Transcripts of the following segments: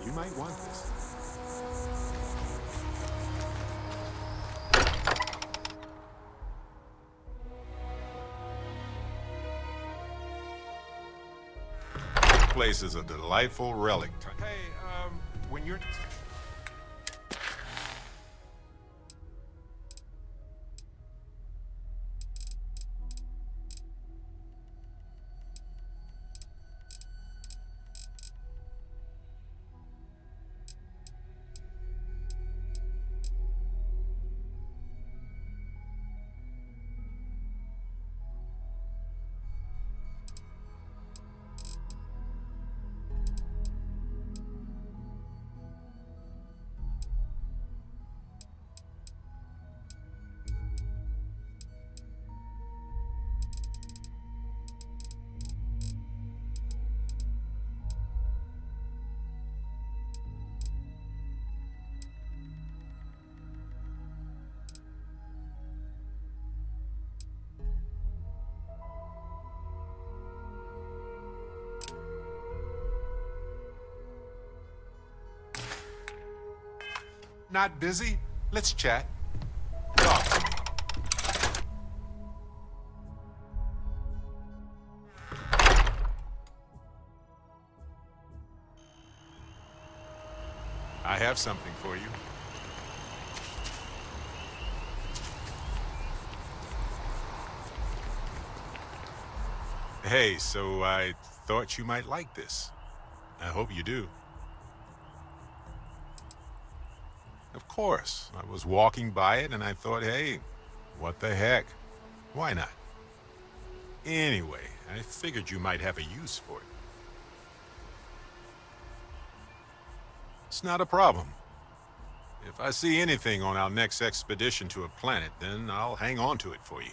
You might want this. This place is a delightful relic. Hey, when you're... Not busy? Let's chat. Talk to me. I have something for you. Hey, so I thought you might like this. I hope you do. Of course. I was walking by it and I thought, hey, what the heck? Why not? Anyway, I figured you might have a use for it. It's not a problem. If I see anything on our next expedition to a planet, then I'll hang on to it for you.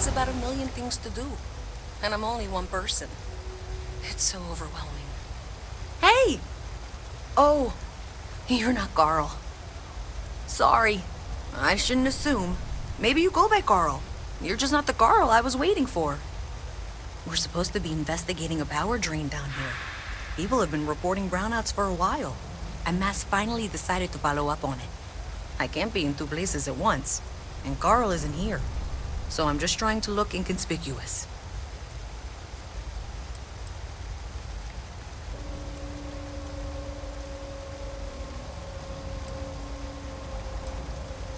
There's about a million things to do, and I'm only one person. It's so overwhelming. Hey! Oh, you're not Carl. Sorry, I shouldn't assume. Maybe you go by Carl. You're just not the Carl I was waiting for. We're supposed to be investigating a power drain down here. People have been reporting brownouts for a while, and Mass finally decided to follow up on it. I can't be in two places at once, and Carl isn't here. So I'm just trying to look inconspicuous.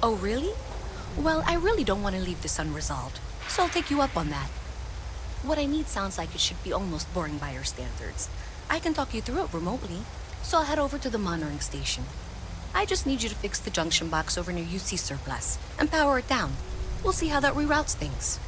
Oh, really? Well, I really don't want to leave this unresolved, so I'll take you up on that. What I need sounds like it should be almost boring by your standards. I can talk you through it remotely, so I'll head over to the monitoring station. I just need you to fix the junction box over near UC Surplus and power it down. We'll see how that reroutes things.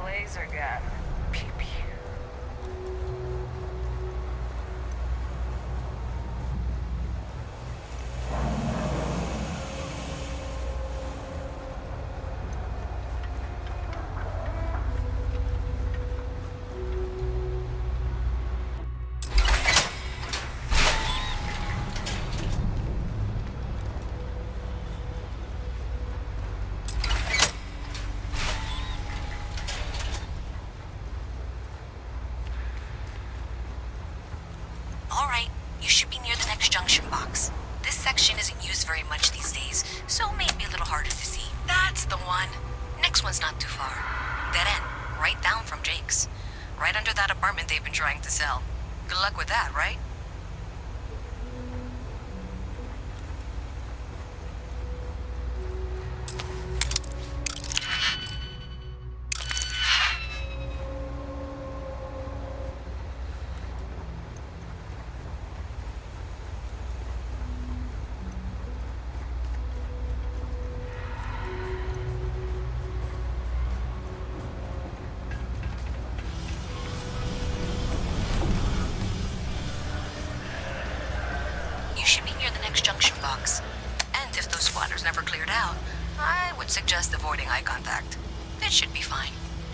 Laser gun. Pew pew. junction box. This section isn't used very much these days, so maybe a little harder to see. That's the one. Next one's not too far. Dead end, right down from Jake's. Right under that apartment they've been trying to sell. Good luck with that, right? You should be near the next junction box. And if those squatters never cleared out, I would suggest avoiding eye contact. It should be fine.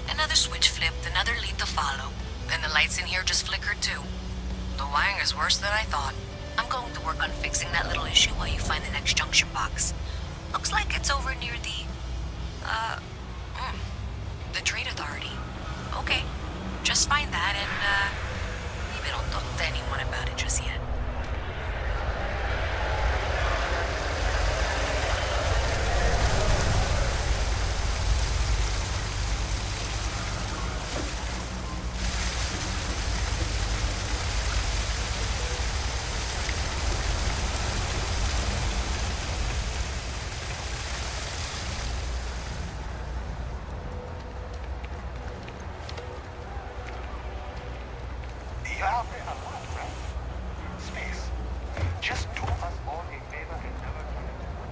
Another switch flipped, another lead to follow. And the lights in here just flickered too. The wiring is worse than I thought. I'm going to work on fixing that little issue while you find the next junction box. Looks like it's over near the Trade Authority. Okay, just find that and, maybe don't talk to anyone about it just yet. a lot, right? Space. Just do us all a favor and never come into one.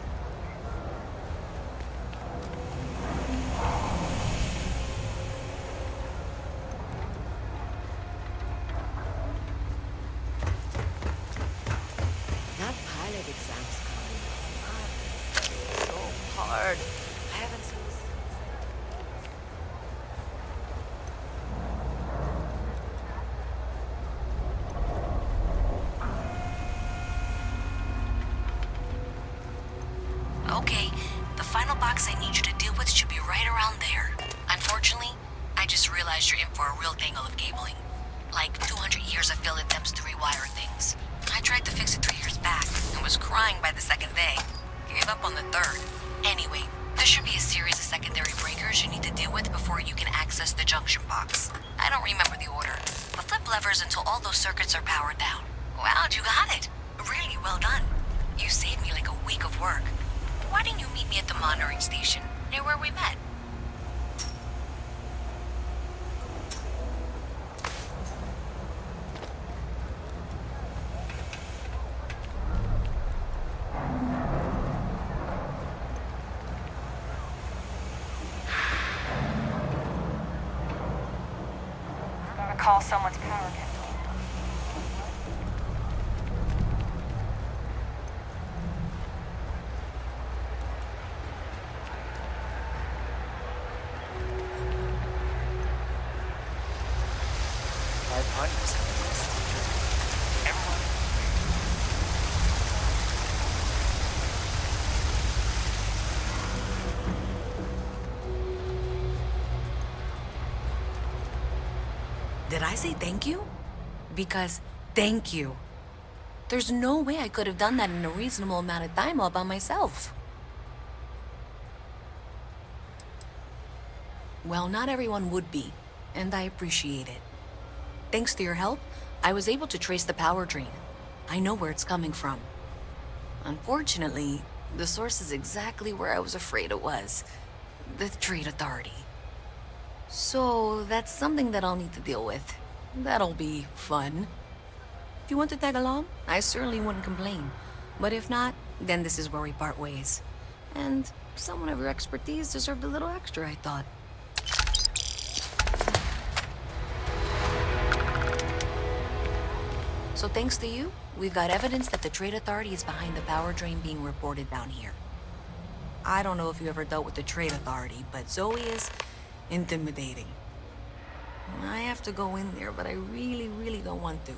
That pilot exam's coming. God, this is so hard. I haven't seen this. Okay, the final box I need you to deal with should be right around there. Unfortunately, I just realized you're in for a real tangle of cabling. Like 200 years of field attempts to rewire things. I tried to fix it 3 years back and was crying by the second day. Gave up on the third. Anyway, there should be a series of secondary breakers you need to deal with before you can access the junction box. I don't remember the order, but flip levers until all those circuits are powered down. Wow, you got it. Really well done. You saved me like a week of work. Why didn't you meet me at the monitoring station, near where we met? Gotta call someone's power kit. Our partners have a list. Everyone. Did I say thank you? Because thank you. There's no way I could have done that in a reasonable amount of time all by myself. Well, not everyone would be, and I appreciate it. Thanks to your help, I was able to trace the power drain. I know where it's coming from. Unfortunately, the source is exactly where I was afraid it was. The Trade Authority. So, that's something that I'll need to deal with. That'll be fun. If you want to tag along, I certainly wouldn't complain. But if not, then this is where we part ways. And someone of your expertise deserved a little extra, I thought. So thanks to you, we've got evidence that the Trade Authority is behind the power drain being reported down here. I don't know if you ever dealt with the Trade Authority, but Zoe is intimidating. I have to go in there, but I really don't want to.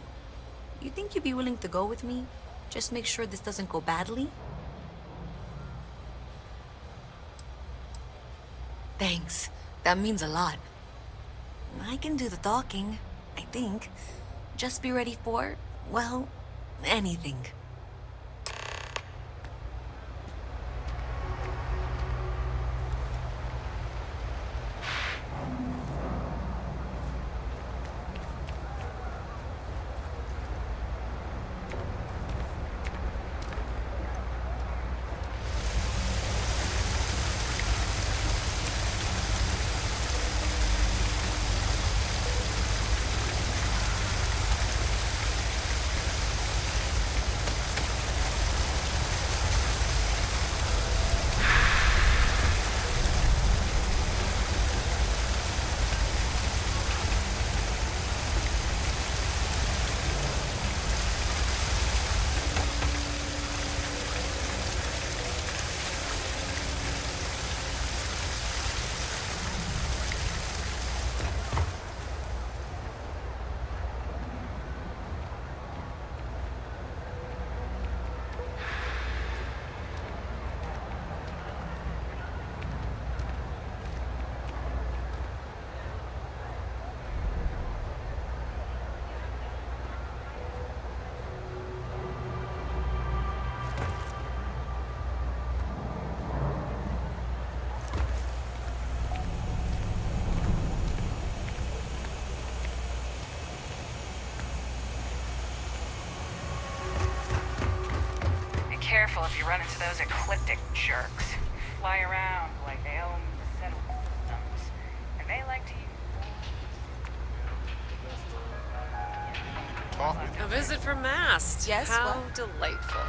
You think you'd be willing to go with me? Just make sure this doesn't go badly? Thanks. That means a lot. I can do the talking, I think. Just be ready for, well, anything. Careful if you run into those ecliptic jerks. Fly around like they own the settlement systems. And they like to use... talk with you. A visit from Mast. Yes, How what? delightful.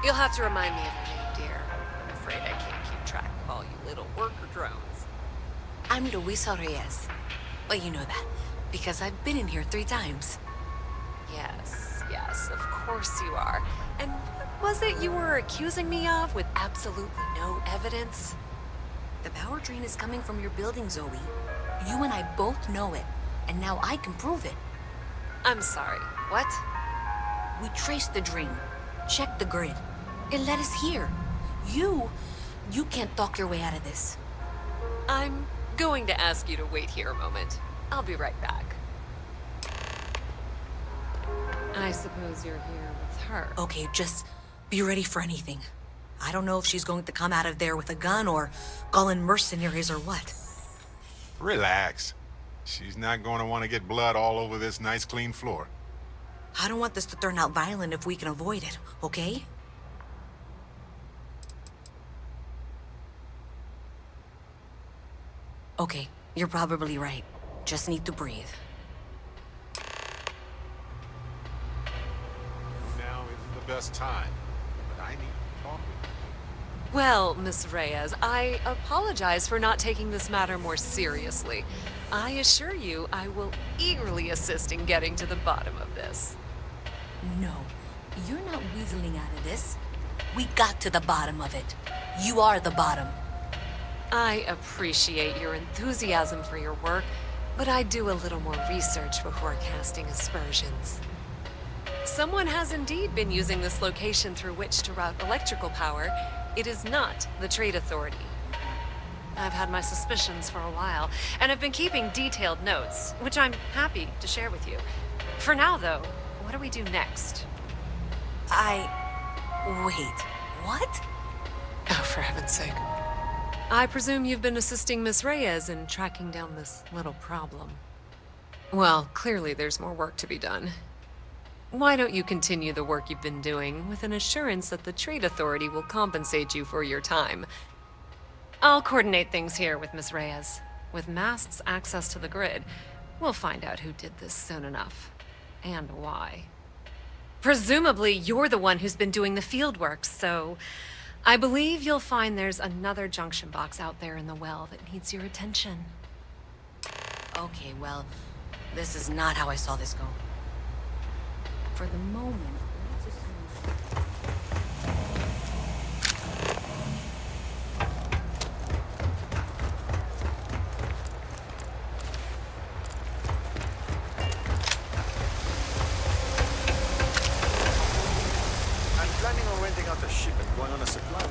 You'll have to remind me of your name, dear. I'm afraid I can't keep track of all you little worker drones. I'm Luisa Reyes. Well, you know that, because I've been in here 3 times. Yes, of course you are. And what was it you were accusing me of with absolutely no evidence? The power drain is coming from your building, Zoe. You and I both know it, and now I can prove it. I'm sorry, what? We traced the drain, checked the grid. It led us here. You can't talk your way out of this. I'm going to ask you to wait here a moment. I'll be right back. I suppose you're here with her. Okay, just be ready for anything. I don't know if she's going to come out of there with a gun or call in mercenaries or what. Relax. She's not going to want to get blood all over this nice clean floor. I don't want this to turn out violent if we can avoid it, okay? Okay, you're probably right. Just need to breathe. Now isn't the best time, but I need to talk with you. Well, Miss Reyes, I apologize for not taking this matter more seriously. I assure you I will eagerly assist in getting to the bottom of this. No, you're not weaseling out of this. We got to the bottom of it. You are the bottom. I appreciate your enthusiasm for your work, but I do a little more research before casting aspersions. Someone has indeed been using this location through which to route electrical power. It is not the Trade Authority. I've had my suspicions for a while, and have been keeping detailed notes, which I'm happy to share with you. For now, though, what do we do next? Wait, what? Oh, for heaven's sake. I presume you've been assisting Miss Reyes in tracking down this little problem. Well, clearly there's more work to be done. Why don't you continue the work you've been doing with an assurance that the Trade Authority will compensate you for your time? I'll coordinate things here with Miss Reyes. With Mast's access to the grid, we'll find out who did this soon enough. And why. Presumably, you're the one who's been doing the field work, so I believe you'll find there's another junction box out there in the well that needs your attention. Okay, well, this is not how I saw this going. For the moment, let's assume... I'm planning on renting out a ship and going on a supply run.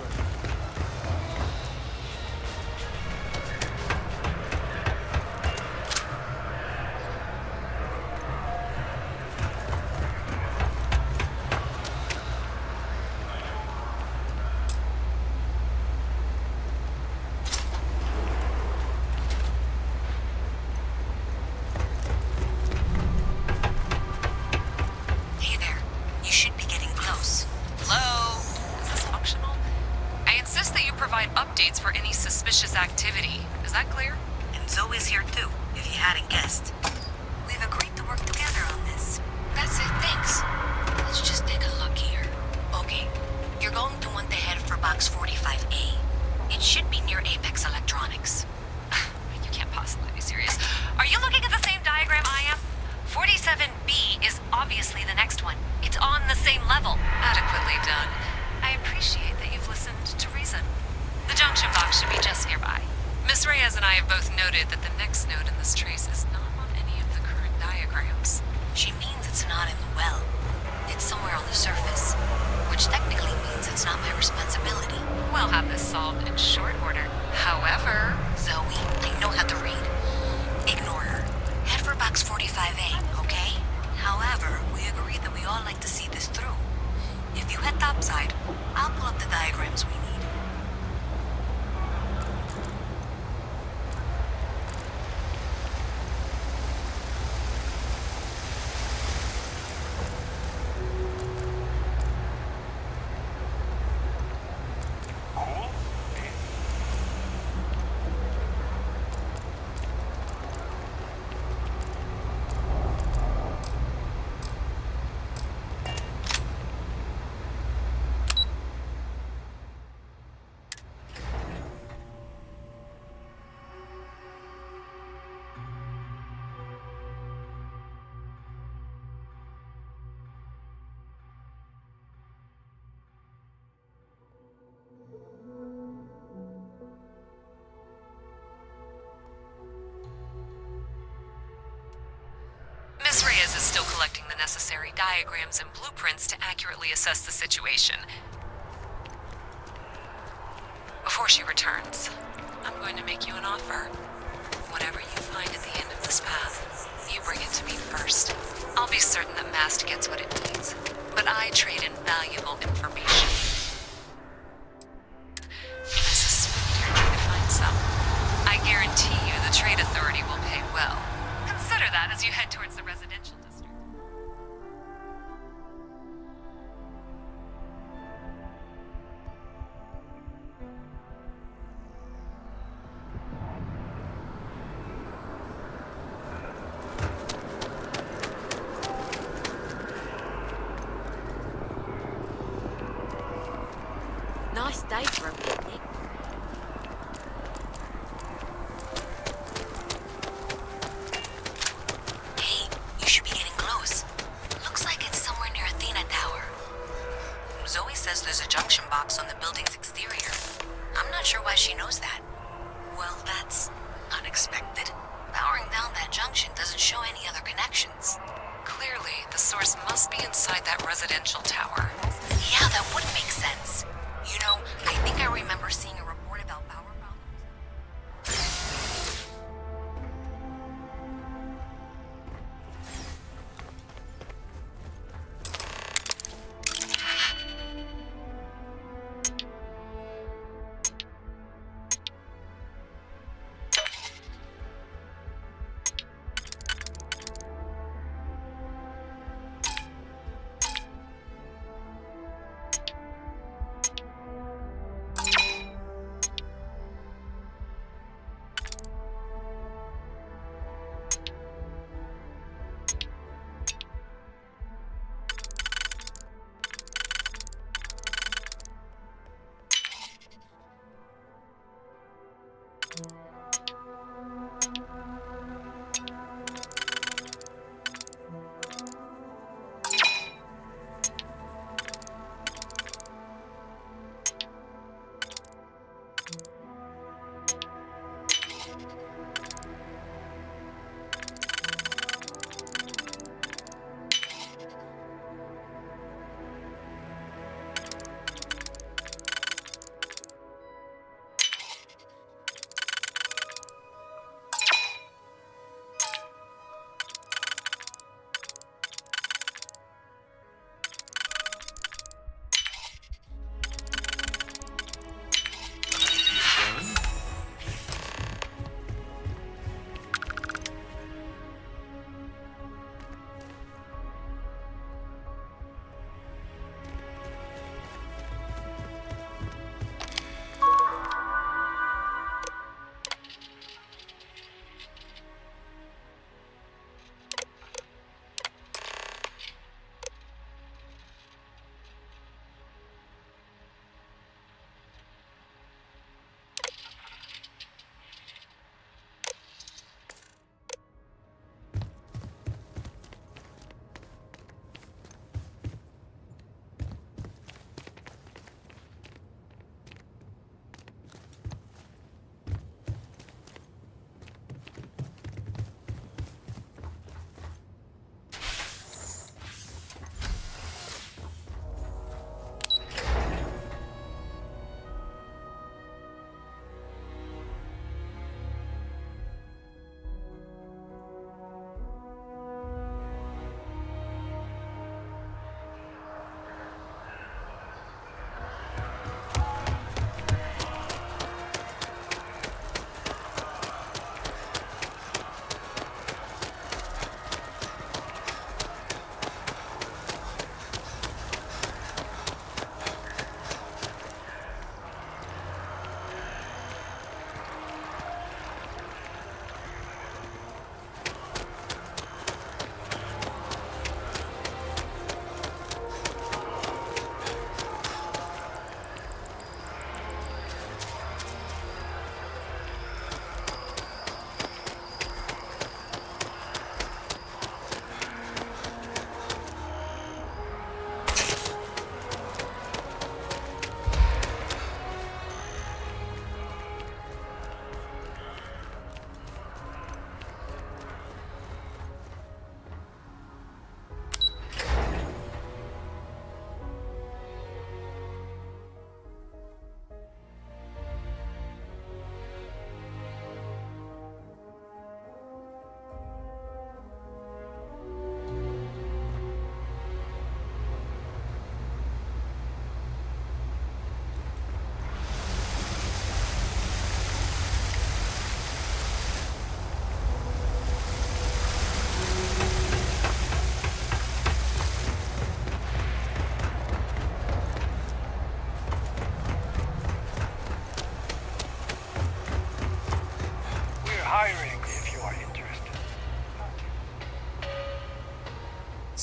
Hey there, you should be getting close. Hello? Is this functional? I insist that you provide updates for any suspicious activity. Is that clear? And Zoe's here too, if you hadn't guessed. We've agreed to work together on this. That's it, thanks. Let's just take a look here. Okay, you're going to want to head for box 45A. It should be near Apex Electronics. You can't possibly be serious. Are you looking at the same diagram I am? 47B is obviously the next one. It's on the same level. Adequately done. I appreciate that you've listened to reason. The junction box should be just nearby. Miss Reyes and I have both noted that the next node in this trace is not on any of the current diagrams. She means it's not in the well. It's somewhere on the surface, which technically means it's not my responsibility. We'll have this solved in short order. However, Zoe, I know how to read. Ignore her. Head for box 45A, okay? However, we agreed that we all like to see this through. If you head topside, I'll pull up the diagrams we need. Cool? still collecting the necessary diagrams and blueprints to accurately assess the situation. Before she returns, I'm going to make you an offer. Whatever you find at the end of this path, you bring it to me first. I'll be certain that Mast gets what it needs, but I trade in valuable information. I suspect you're trying to find some. I guarantee you the Trade Authority will pay well. Consider that as you head towards the residential district. Nice day for a picnic. Hey, you should be getting close. Looks like it's somewhere near Athena Tower. Zoe says there's a junction box on the building's exterior. I'm not sure why she knows that. Well, that's unexpected. Powering down that junction doesn't show any other connections. Clearly, the source must be inside that residential tower. Yeah, that would make sense. You know, I think I remember seeing a report about power problems.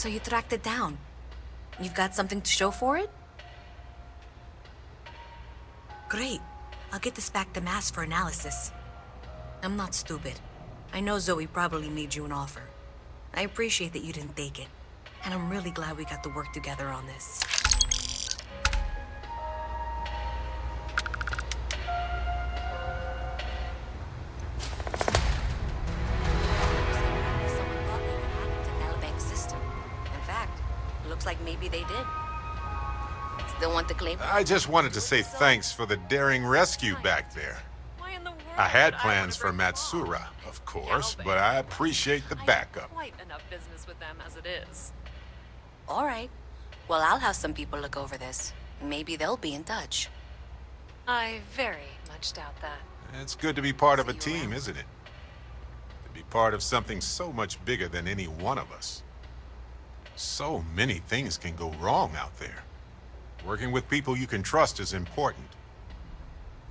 So you tracked it down. You've got something to show for it? Great. I'll get this back to Mass for analysis. I'm not stupid. I know Zoe probably made you an offer. I appreciate that you didn't take it. And I'm really glad we got to work together on this. Looks like maybe they did. Still want to claim? I just wanted to say thanks for the daring rescue back there. I had plans for Matsura, of course, but I appreciate the backup. Quite enough business with them as it is. All right. Well, I'll have some people look over this. Maybe they'll be in touch. I very much doubt that. It's good to be part of a See you team, around. isn't it? To be part of something so much bigger than any one of us. So many things can go wrong out there. Working with people you can trust is important.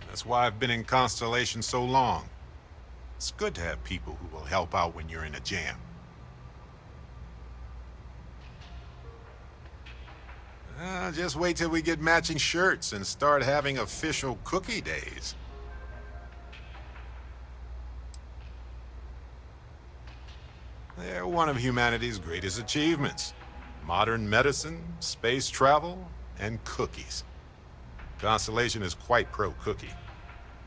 That's why I've been in Constellation so long. It's good to have people who will help out when you're in a jam. Just wait till we get matching shirts and start having official cookie days. They're one of humanity's greatest achievements. Modern medicine, space travel, and cookies. Constellation is quite pro-cookie.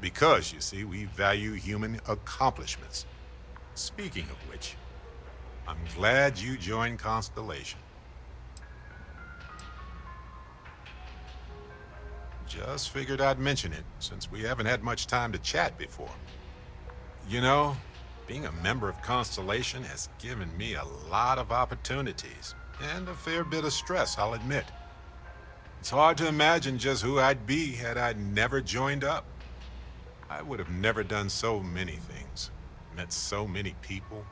Because, you see, we value human accomplishments. Speaking of which, I'm glad you joined Constellation. Just figured I'd mention it, since we haven't had much time to chat before. You know, being a member of Constellation has given me a lot of opportunities, and a fair bit of stress, I'll admit. It's hard to imagine just who I'd be had I never joined up. I would have never done so many things, met so many people.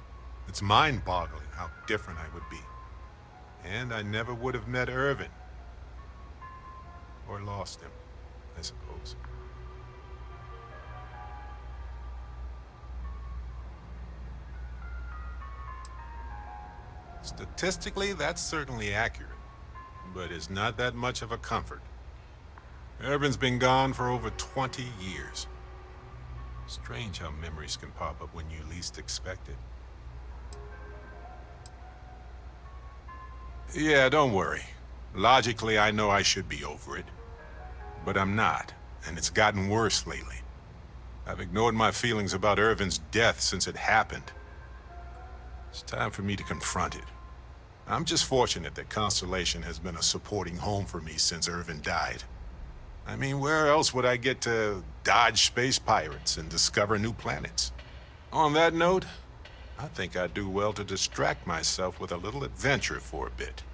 It's mind-boggling how different I would be. And I never would have met Irvin. Or lost him, I suppose. Statistically, that's certainly accurate, but it's not that much of a comfort. Irvin's been gone for over 20 years. Strange how memories can pop up when you least expect it. Yeah, don't worry. Logically, I know I should be over it. But I'm not, and it's gotten worse lately. I've ignored my feelings about Irvin's death since it happened. It's time for me to confront it. I'm just fortunate that Constellation has been a supporting home for me since Irvin died. I mean, where else would I get to dodge space pirates and discover new planets? On that note, I think I'd do well to distract myself with a little adventure for a bit.